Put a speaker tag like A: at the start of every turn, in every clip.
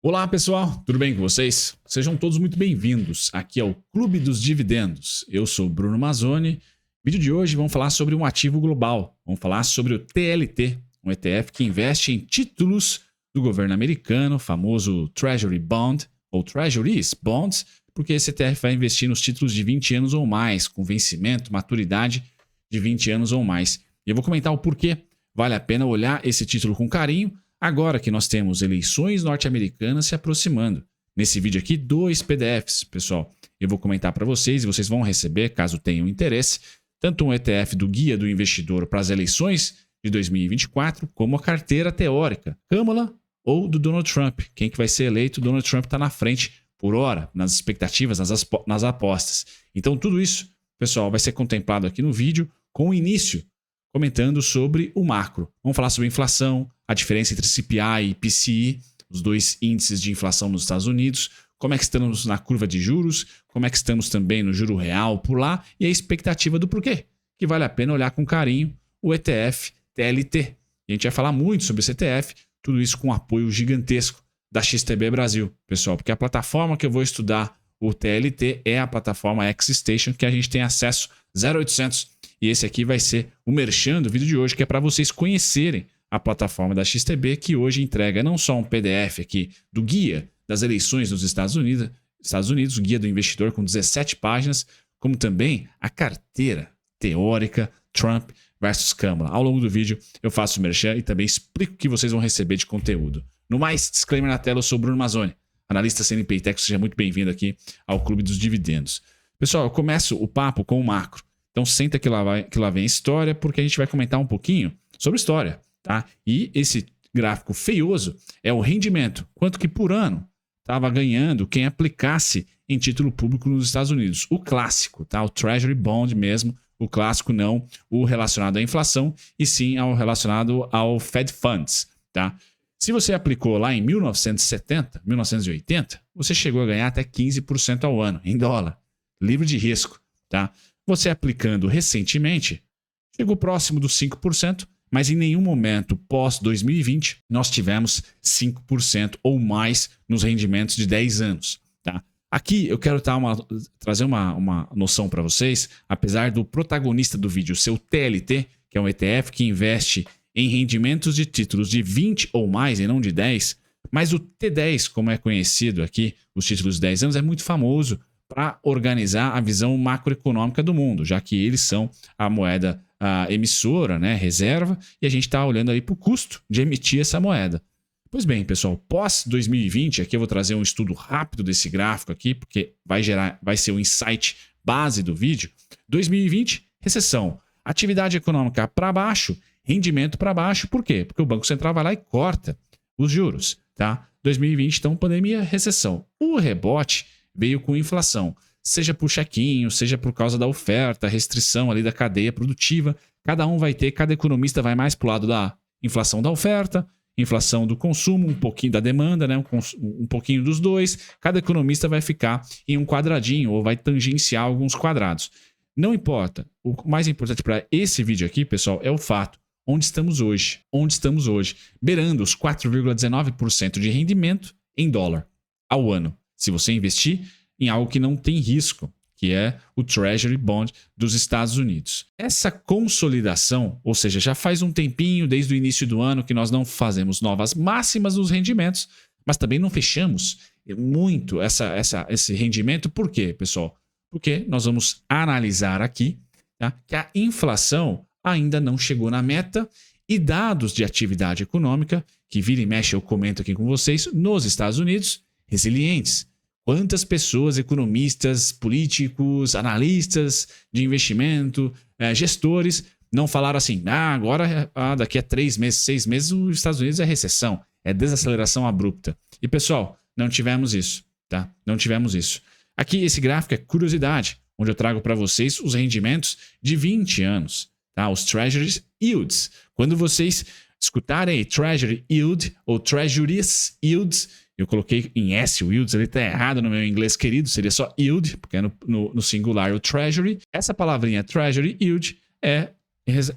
A: Olá pessoal, tudo bem com vocês? Sejam todos muito bem-vindos aqui ao Clube dos Dividendos. Eu sou Bruno Mazzoni. No vídeo de hoje vamos falar sobre um ativo global. Vamos falar sobre o TLT, um ETF que investe em títulos do governo americano, famoso Treasury Bond ou Treasuries Bonds, porque esse ETF vai investir nos títulos de 20 anos ou mais, com vencimento, maturidade de 20 anos ou mais. E eu vou comentar o porquê vale a pena olhar esse título com carinho, agora que nós temos eleições norte-americanas se aproximando. Nesse vídeo aqui, 2 PDFs, pessoal. Eu vou comentar para vocês e vocês vão receber, caso tenham interesse, tanto um ETF do Guia do Investidor para as eleições de 2024, como a carteira teórica, Kamala ou do Donald Trump. Quem que vai ser eleito? Donald Trump está na frente por hora, nas expectativas, nas apostas. Então tudo isso, pessoal, vai ser contemplado aqui no vídeo com o início, comentando sobre o macro. Vamos falar sobre inflação, a diferença entre CPI e PCI, os dois índices de inflação nos Estados Unidos, como é que estamos na curva de juros, como é que estamos também no juro real por lá e a expectativa do porquê, que vale a pena olhar com carinho o ETF TLT. E a gente vai falar muito sobre esse ETF, tudo isso com apoio gigantesco da XTB Brasil, pessoal, porque a plataforma que eu vou estudar o TLT é a plataforma XStation, que a gente tem acesso 0800. E esse aqui vai ser o merchan do vídeo de hoje, que é para vocês conhecerem a plataforma da XTB, que hoje entrega não só um PDF aqui do guia das eleições nos Estados Unidos, o guia do investidor com 17 páginas, como também a carteira teórica Trump versus Kamala. Ao longo do vídeo eu faço o merchan e também explico o que vocês vão receber de conteúdo. No mais, disclaimer na tela, eu sou Bruno Mazzoni, analista CNPq Tech, seja muito bem-vindo aqui ao Clube dos Dividendos. Pessoal, eu começo o papo com o macro. Então senta que lá vem história, porque a gente vai comentar um pouquinho sobre história, tá? E esse gráfico feioso é o rendimento, quanto que por ano estava ganhando quem aplicasse em título público nos Estados Unidos. O clássico, tá? O Treasury Bond mesmo, o clássico, não o relacionado à inflação, e sim ao relacionado ao Fed Funds, tá? Se você aplicou lá em 1970, 1980, você chegou a ganhar até 15% ao ano, em dólar, livre de risco, tá? Você aplicando recentemente, chegou próximo dos 5%, mas em nenhum momento pós-2020 nós tivemos 5% ou mais nos rendimentos de 10 anos. Tá? Aqui eu quero trazer uma noção para vocês, apesar do protagonista do vídeo ser o TLT, que é um ETF que investe em rendimentos de títulos de 20 ou mais e não de 10, mas o T10, como é conhecido aqui, os títulos de 10 anos, é muito famoso para organizar a visão macroeconômica do mundo, já que eles são a moeda emissora, né, reserva, e a gente está olhando aí para o custo de emitir essa moeda. Pois bem, pessoal, pós-2020, aqui eu vou trazer um estudo rápido desse gráfico aqui, porque vai ser o insight base do vídeo. 2020, recessão, atividade econômica para baixo, rendimento para baixo, por quê? Porque o Banco Central vai lá e corta os juros, tá? 2020, então, pandemia, recessão. O rebote veio com inflação, seja por chequinho, seja por causa da oferta, restrição ali da cadeia produtiva. Cada economista vai mais para o lado da inflação da oferta, inflação do consumo, um pouquinho da demanda, né? um pouquinho dos dois. Cada economista vai ficar em um quadradinho ou vai tangenciar alguns quadrados. Não importa. O mais importante para esse vídeo aqui, pessoal, é o fato. Onde estamos hoje? Beirando os 4,19% de rendimento em dólar ao ano, se você investir em algo que não tem risco, que é o Treasury Bond dos Estados Unidos. Essa consolidação, ou seja, já faz um tempinho, desde o início do ano, que nós não fazemos novas máximas nos rendimentos, mas também não fechamos muito esse rendimento. Por quê, pessoal? Porque nós vamos analisar aqui, tá, que a inflação ainda não chegou na meta e dados de atividade econômica, que vira e mexe eu comento aqui com vocês, nos Estados Unidos, resilientes. Quantas pessoas, economistas, políticos, analistas de investimento, gestores, não falaram assim, agora daqui a 3 meses, 6 meses, os Estados Unidos é recessão, é desaceleração abrupta. E pessoal, não tivemos isso, tá? Não tivemos isso. Aqui esse gráfico é curiosidade, onde eu trago para vocês os rendimentos de 20 anos, tá? Os Treasury Yields. Quando vocês escutarem Treasury Yield ou Treasuries Yields, eu coloquei em S o yields, ele está errado no meu inglês querido, seria só yield, porque é no singular o treasury. Essa palavrinha treasury yield é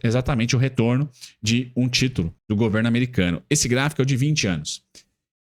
A: exatamente o retorno de um título do governo americano. Esse gráfico é o de 20 anos.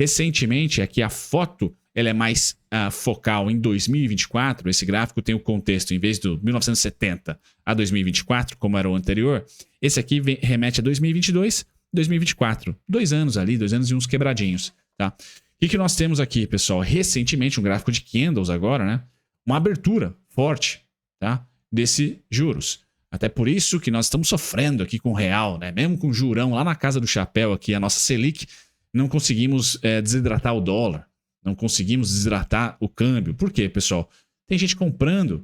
A: Recentemente, aqui a foto ela é mais focal em 2024. Esse gráfico tem o contexto, em vez do 1970 a 2024, como era o anterior, esse aqui remete a 2022, 2024. 2 anos ali, 2 anos e uns quebradinhos. Tá? O que nós temos aqui, pessoal? Recentemente, um gráfico de candles agora, né? Uma abertura forte, tá? Desse juros. Até por isso que nós estamos sofrendo aqui com o real, né? Mesmo com o jurão lá na casa do chapéu, aqui a nossa Selic, não conseguimos desidratar o dólar, não conseguimos desidratar o câmbio. Por quê, pessoal? Tem gente comprando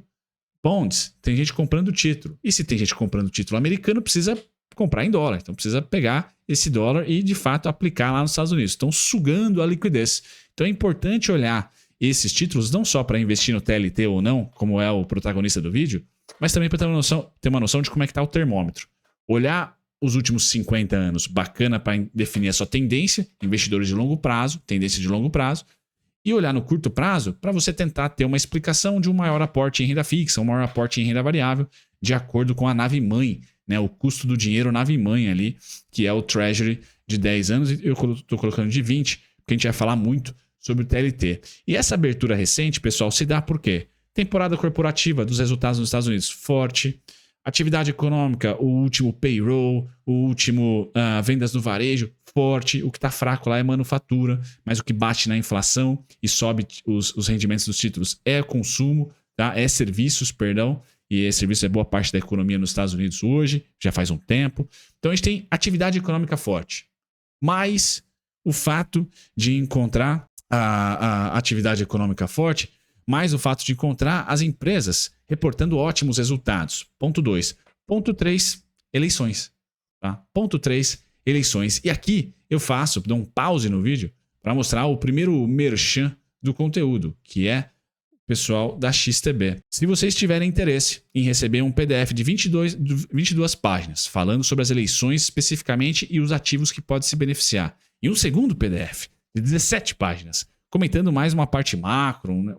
A: bonds, tem gente comprando título. E se tem gente comprando título americano, precisa comprar em dólar. Então precisa pegar esse dólar e, de fato, aplicar lá nos Estados Unidos. Estão sugando a liquidez. Então é importante olhar esses títulos não só para investir no TLT ou não, como é o protagonista do vídeo, mas também para ter uma noção de como é que está o termômetro. Olhar os últimos 50 anos, bacana para definir a sua tendência, investidores de longo prazo, tendência de longo prazo, e olhar no curto prazo para você tentar ter uma explicação de um maior aporte em renda fixa, um maior aporte em renda variável, de acordo com a nave-mãe, né, o custo do dinheiro nave-mãe ali, que é o Treasury de 10 anos, e eu estou colocando de 20, porque a gente vai falar muito sobre o TLT. E essa abertura recente, pessoal, se dá por quê? Temporada corporativa dos resultados nos Estados Unidos forte, atividade econômica, o último payroll, o último vendas no varejo forte, o que está fraco lá é manufatura, mas o que bate na inflação e sobe os rendimentos dos títulos é consumo, tá? É serviços, perdão, e serviço é boa parte da economia nos Estados Unidos hoje, já faz um tempo. Então a gente tem atividade econômica forte, mas o fato de encontrar a atividade econômica forte, mais o fato de encontrar as empresas reportando ótimos resultados. Ponto 2. Ponto 3, eleições. Tá? Ponto 3, eleições. E aqui eu dou um pause no vídeo para mostrar o primeiro merchan do conteúdo, que é o pessoal da XTB. Se vocês tiverem interesse em receber um PDF de 22 páginas, falando sobre as eleições especificamente e os ativos que podem se beneficiar, e um segundo PDF de 17 páginas, comentando mais uma parte macro, né,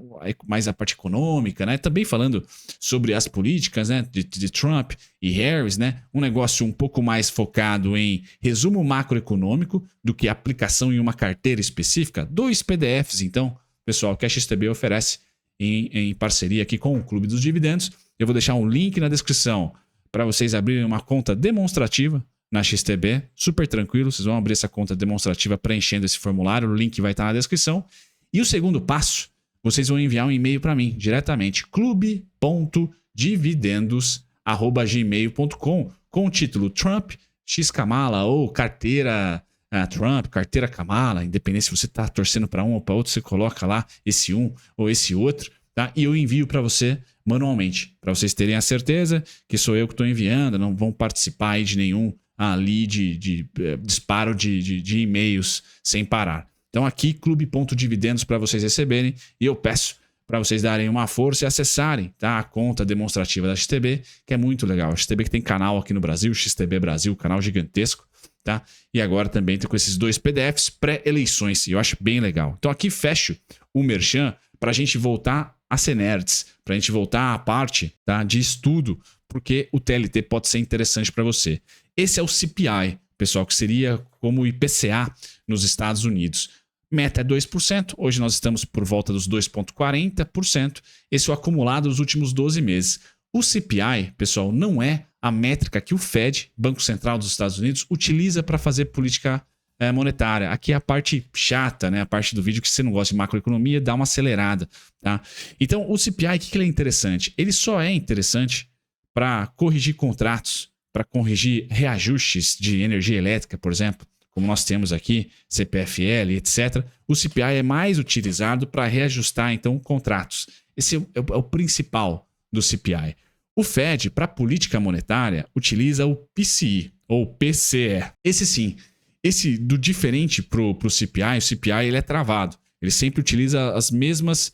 A: mais a parte econômica, né, também falando sobre as políticas, né, de Trump e Harris, né, um negócio um pouco mais focado em resumo macroeconômico do que aplicação em uma carteira específica. 2 PDFs, então, pessoal, que a XTB oferece em parceria aqui com o Clube dos Dividendos. Eu vou deixar um link na descrição para vocês abrirem uma conta demonstrativa na XTB, super tranquilo, vocês vão abrir essa conta demonstrativa preenchendo esse formulário, o link vai estar na descrição. E o segundo passo, vocês vão enviar um e-mail para mim diretamente, clube.dividendos@gmail.com, com o título Trump X Kamala ou carteira Trump, carteira Kamala, independente se você está torcendo para um ou para outro, você coloca lá esse um ou esse outro, tá? E eu envio para você manualmente, para vocês terem a certeza que sou eu que estou enviando, não vão participar aí de nenhum ali de disparo de e-mails sem parar. Então aqui, clube.dividendos para vocês receberem, e eu peço para vocês darem uma força e acessarem, tá, a conta demonstrativa da XTB, que é muito legal. A XTB que tem canal aqui no Brasil, XTB Brasil, canal gigantesco, tá? E agora também tem com esses 2 PDFs pré-eleições, e eu acho bem legal. Então aqui fecho o merchan para a gente voltar a ser nerds, para a gente voltar à parte, tá, de estudo, porque o TLT pode ser interessante para você. Esse é o CPI, pessoal, que seria como o IPCA nos Estados Unidos. Meta é 2%, hoje nós estamos por volta dos 2,40%, esse é o acumulado dos últimos 12 meses. O CPI, pessoal, não é a métrica que o Fed, Banco Central dos Estados Unidos, utiliza para fazer política monetária. Aqui é a parte chata, né? A parte do vídeo que você não gosta de macroeconomia, dá uma acelerada. Tá? Então, o CPI, o que ele é interessante? Ele só é interessante para corrigir contratos, para corrigir reajustes de energia elétrica, por exemplo, como nós temos aqui, CPFL, etc. O CPI é mais utilizado para reajustar, então, contratos. Esse é o principal do CPI. O Fed, para política monetária, utiliza o PCI, ou PCE. Esse sim, esse do diferente para o CPI, o CPI ele é travado. Ele sempre utiliza as mesmas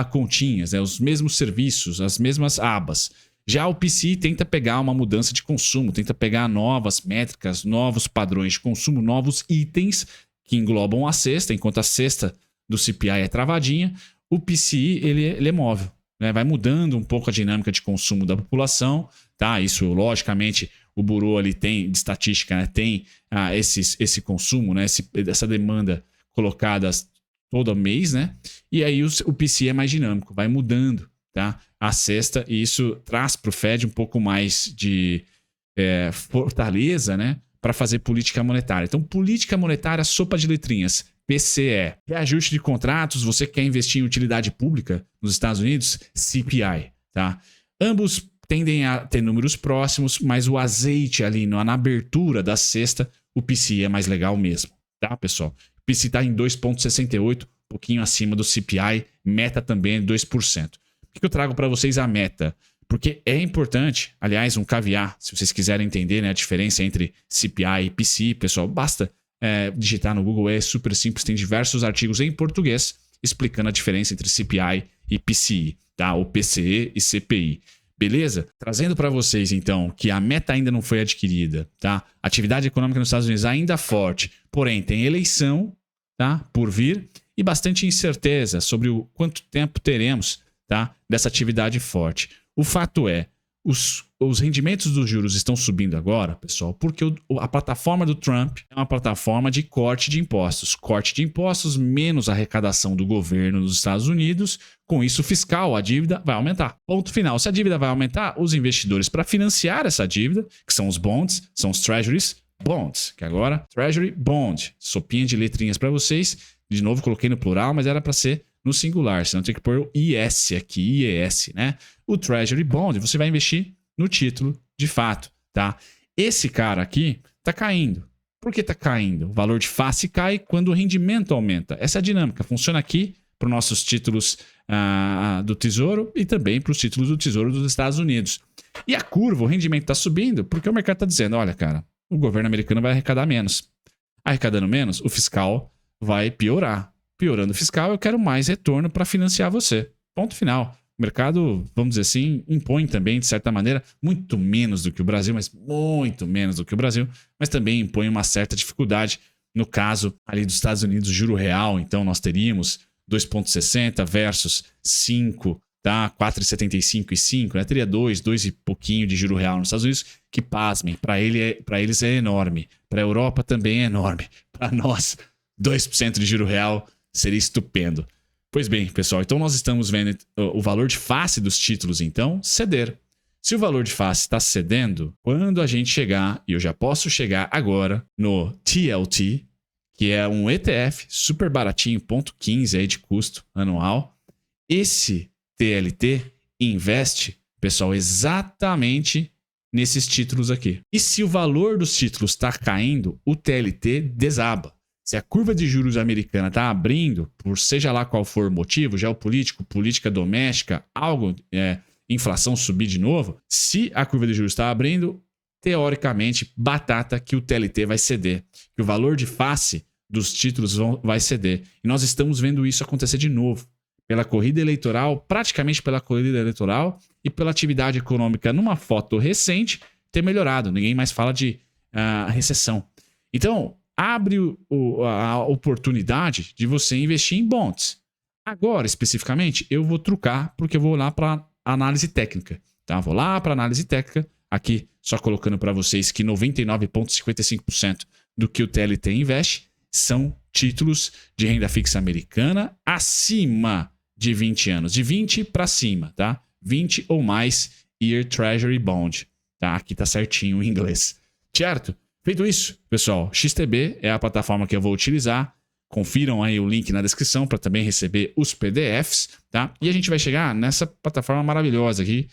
A: continhas, né, os mesmos serviços, as mesmas abas. Já o PCI tenta pegar uma mudança de consumo, tenta pegar novas métricas, novos padrões de consumo, novos itens que englobam a cesta, enquanto a cesta do CPI é travadinha, o PCI ele é móvel, né? Vai mudando um pouco a dinâmica de consumo da população, tá? Isso, logicamente, o Bureau ali tem, de estatística, né? Tem esse consumo, né? Essa demanda colocadas todo mês, né? E aí o PCE é mais dinâmico, vai mudando, tá? A cesta, e isso traz para o Fed um pouco mais de fortaleza, né? Para fazer política monetária. Então, política monetária, sopa de letrinhas. PCE. Reajuste de contratos, você quer investir em utilidade pública nos Estados Unidos? CPI, tá? Ambos tendem a ter números próximos, mas o azeite ali na abertura da cesta, o PCE é mais legal mesmo, tá, pessoal? O PCE está em 2,68, um pouquinho acima do CPI, meta também é 2%. Por que eu trago para vocês a meta? Porque é importante, aliás, um caveat, se vocês quiserem entender, né, a diferença entre CPI e PCE, pessoal, basta digitar no Google, é super simples, tem diversos artigos em português explicando a diferença entre CPI e PCE, tá? Ou PCE e CPI. Beleza? Trazendo para vocês, então, que a meta ainda não foi adquirida, tá? Atividade econômica nos Estados Unidos ainda forte, porém tem eleição, tá? Por vir e bastante incerteza sobre o quanto tempo teremos, tá? Dessa atividade forte. O fato é, os rendimentos dos juros estão subindo agora, pessoal, porque a plataforma do Trump é uma plataforma de corte de impostos. Corte de impostos menos arrecadação do governo dos Estados Unidos. Com isso, fiscal, a dívida vai aumentar. Ponto final. Se a dívida vai aumentar, os investidores para financiar essa dívida, que são os bonds, são os treasuries, bonds, que agora treasury bond, sopinha de letrinhas para vocês. De novo, coloquei no plural, mas era para ser no singular, senão tem que pôr o IS aqui, IES, né? O Treasury Bond, você vai investir no título de fato, tá? Esse cara aqui tá caindo. Por que tá caindo? O valor de face cai quando o rendimento aumenta. Essa é a dinâmica, funciona aqui para os nossos títulos do Tesouro e também para os títulos do Tesouro dos Estados Unidos. E a curva, o rendimento está subindo porque o mercado está dizendo, olha, cara, o governo americano vai arrecadar menos. Arrecadando menos, o fiscal vai piorar. Piorando o fiscal, eu quero mais retorno para financiar você. Ponto final. O mercado, vamos dizer assim, impõe também, de certa maneira, muito menos do que o Brasil, mas muito menos do que o Brasil, mas também impõe uma certa dificuldade. No caso ali dos Estados Unidos, juro real, então nós teríamos 2,60 versus 5, tá? 4,75 e 5, né? Teria 2 e pouquinho de juro real nos Estados Unidos, que pasmem, para eles é enorme. Para a Europa também é enorme. Para nós, 2% de juro real seria estupendo. Pois bem, pessoal, então nós estamos vendo o valor de face dos títulos, então, ceder. Se o valor de face está cedendo, quando a gente chegar, e eu já posso chegar agora, no TLT, que é um ETF super baratinho, 0,15 aí de custo anual, esse TLT investe, pessoal, exatamente nesses títulos aqui. E se o valor dos títulos está caindo, o TLT desaba. Se a curva de juros americana está abrindo, por seja lá qual for o motivo, geopolítico, política doméstica, algo, inflação subir de novo, se a curva de juros está abrindo, teoricamente, batata que o TLT vai ceder, que o valor de face dos títulos vai ceder. E nós estamos vendo isso acontecer de novo, pela corrida eleitoral, praticamente pela corrida eleitoral e pela atividade econômica numa foto recente ter melhorado. Ninguém mais fala de recessão. Então, abre a oportunidade de você investir em bonds. Agora, especificamente, eu vou trucar porque eu vou lá para análise técnica. Tá? Vou lá para análise técnica, aqui só colocando para vocês que 99,55% do que o TLT investe são títulos de renda fixa americana acima de 20 anos. De 20 para cima, tá? 20 ou mais Year Treasury Bond. Tá? Aqui tá certinho em inglês. Certo? Feito isso, pessoal, XTB é a plataforma que eu vou utilizar. Confiram aí o link na descrição para também receber os PDFs, tá? E a gente vai chegar nessa plataforma maravilhosa aqui.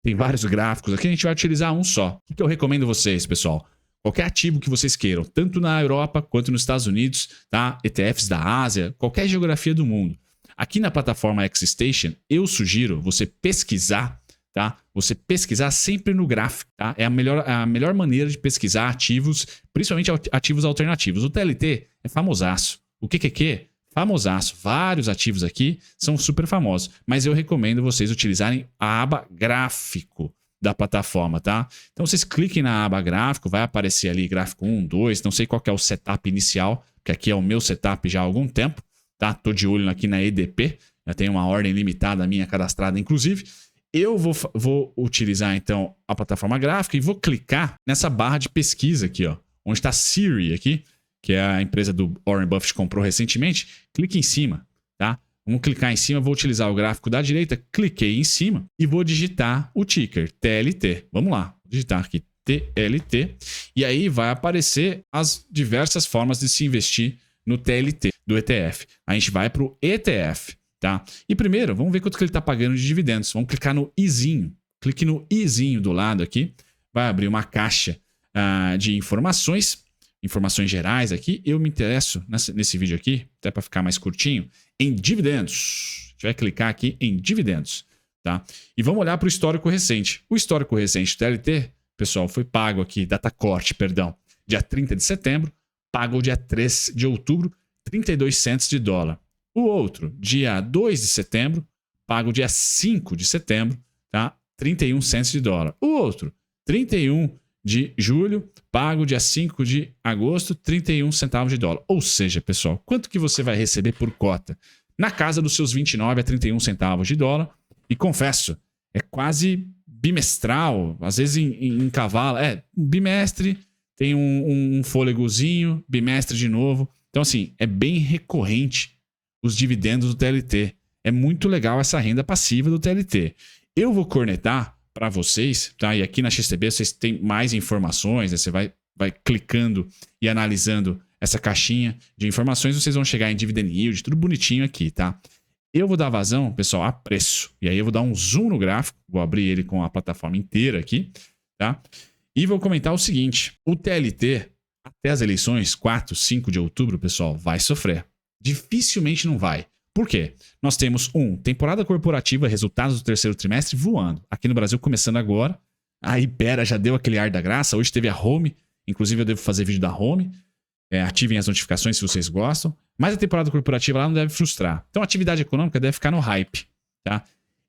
A: Tem vários gráficos aqui, a gente vai utilizar um só. O que eu recomendo vocês, pessoal? Qualquer ativo que vocês queiram, tanto na Europa quanto nos Estados Unidos, tá? ETFs da Ásia, qualquer geografia do mundo. Aqui na plataforma XStation, eu sugiro você pesquisar, tá? Você pesquisar sempre no gráfico, tá? É a melhor maneira de pesquisar ativos, principalmente ativos alternativos. O TLT é famosaço. O QQQ, famosaço. Vários ativos aqui são super famosos. Mas eu recomendo vocês utilizarem a aba gráfico da plataforma, tá? Então vocês cliquem na aba gráfico, vai aparecer ali gráfico 1, 2, não sei qual que é o setup inicial, que aqui é o meu setup já há algum tempo, tá? Tô de olho aqui na EDP, já tem uma ordem limitada minha cadastrada, inclusive. Eu vou utilizar, então, a plataforma gráfica e vou clicar nessa barra de pesquisa aqui, ó, onde está Siri aqui. que é a empresa do Warren Buffett comprou recentemente, clique em cima, tá? Vamos clicar em cima, vou utilizar o gráfico da direita, cliquei em cima e vou digitar o ticker, TLT. Vamos lá, vou digitar aqui TLT e aí vai aparecer as diversas formas de se investir no TLT do ETF. A gente vai para o ETF, tá? E primeiro, vamos ver quanto que ele está pagando de dividendos. Vamos clicar no izinho. Clique no izinho do lado aqui, vai abrir uma caixa de informações gerais aqui. Eu me interesso nesse vídeo aqui, até para ficar mais curtinho, em dividendos. A gente vai clicar aqui em dividendos, tá? E vamos olhar para o histórico recente. O histórico recente do TLT, pessoal, foi pago aqui, data corte, perdão, dia 30 de setembro, pago dia 3 de outubro, 32 cents de dólar. O outro, dia 2 de setembro, pago dia 5 de setembro, tá? 31 cents de dólar. O outro, 31 de julho, pago dia 5 de agosto, 31 centavos de dólar. Ou seja, pessoal, quanto que você vai receber por cota? Na casa dos seus 29 a 31 centavos de dólar. E confesso, é quase bimestral, às vezes em cavalo. Bimestre, tem um fôlegozinho, bimestre de novo. Então, assim, é bem recorrente os dividendos do TLT. É muito legal essa renda passiva do TLT. Eu vou cornetar para vocês, tá? E aqui na XTB vocês têm mais informações, né? Você vai clicando e analisando essa caixinha de informações, vocês vão chegar em dividend yield, tudo bonitinho aqui, tá? Eu vou dar vazão, pessoal, a preço. E aí eu vou dar um zoom no gráfico, vou abrir ele com a plataforma inteira aqui, tá? E vou comentar o seguinte, o TLT, até as eleições, 4, 5 de outubro, pessoal, vai sofrer. Dificilmente não vai. Por quê? Nós temos temporada corporativa, resultados do terceiro trimestre voando. Aqui no Brasil começando agora. A Ibera já deu aquele ar da graça. Hoje teve a Home. Inclusive eu devo fazer vídeo da Home. Ativem as notificações se vocês gostam. Mas a temporada corporativa lá não deve frustrar. Então a atividade econômica deve ficar no hype. Tá?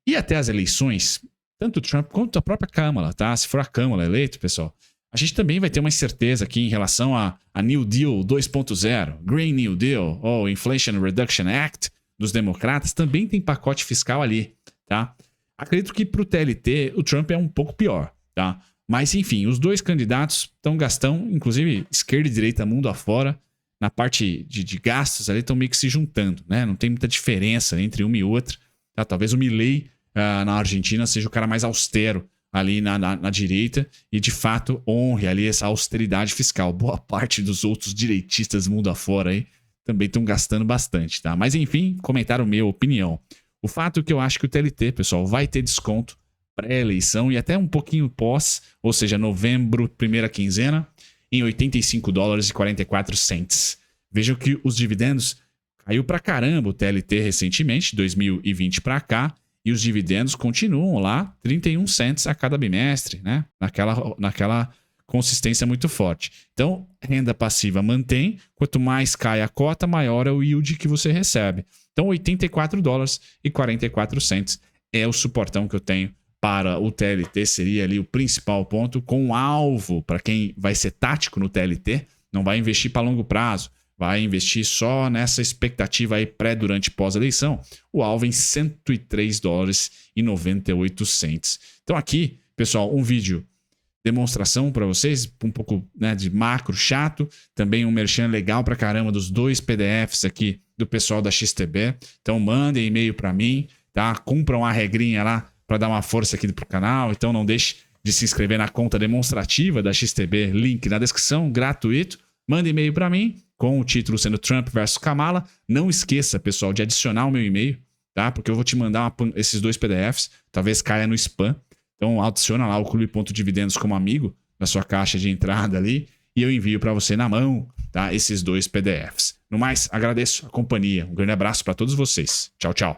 A: E até as eleições, tanto o Trump quanto a própria Câmara, tá? Se for a Câmara eleito, pessoal, a gente também vai ter uma incerteza aqui em relação a New Deal 2.0, Green New Deal ou Inflation Reduction Act dos democratas, também tem pacote fiscal ali, tá? Acredito que para o TLT o Trump é um pouco pior, tá? Mas enfim, os dois candidatos estão gastando, inclusive esquerda e direita mundo afora, na parte de gastos ali estão meio que se juntando, né? Não tem muita diferença entre uma e outra, tá? Talvez o Milei na Argentina seja o cara mais austero ali na direita e de fato honre ali essa austeridade fiscal. Boa parte dos outros direitistas mundo afora aí também estão gastando bastante, tá? Mas enfim, comentário meu, opinião. O fato é que eu acho que o TLT, pessoal, vai ter desconto pré-eleição e até um pouquinho pós, ou seja, novembro, primeira quinzena, em $80,44. Vejam que os dividendos caiu pra caramba o TLT recentemente, 2020 para cá, e os dividendos continuam lá, 31 cents a cada bimestre, né? Naquela consistência muito forte. Então, renda passiva mantém, quanto mais cai a cota, maior é o yield que você recebe. Então, $84,44 é o suportão que eu tenho para o TLT, seria ali o principal ponto, com alvo para quem vai ser tático no TLT, não vai investir para longo prazo, vai investir só nessa expectativa aí durante pós-eleição, o alvo em $103,98. Então aqui, pessoal, um vídeo demonstração para vocês, um pouco, né, de macro chato, também um merchan legal pra caramba dos dois PDFs aqui do pessoal da XTB. Então mandem e-mail para mim, tá? Cumpram a regrinha lá para dar uma força aqui pro canal. Então não deixe de se inscrever na conta demonstrativa da XTB, link na descrição, gratuito. Manda e-mail para mim com o título sendo Trump versus Kamala. Não esqueça, pessoal, de adicionar o meu e-mail, tá? Porque eu vou te mandar esses dois PDFs, talvez caia no spam. Então adiciona lá o Clube.dividendos como amigo na sua caixa de entrada ali e eu envio para você na mão, tá? Esses dois PDFs. No mais, agradeço a companhia. Um grande abraço para todos vocês. Tchau, tchau.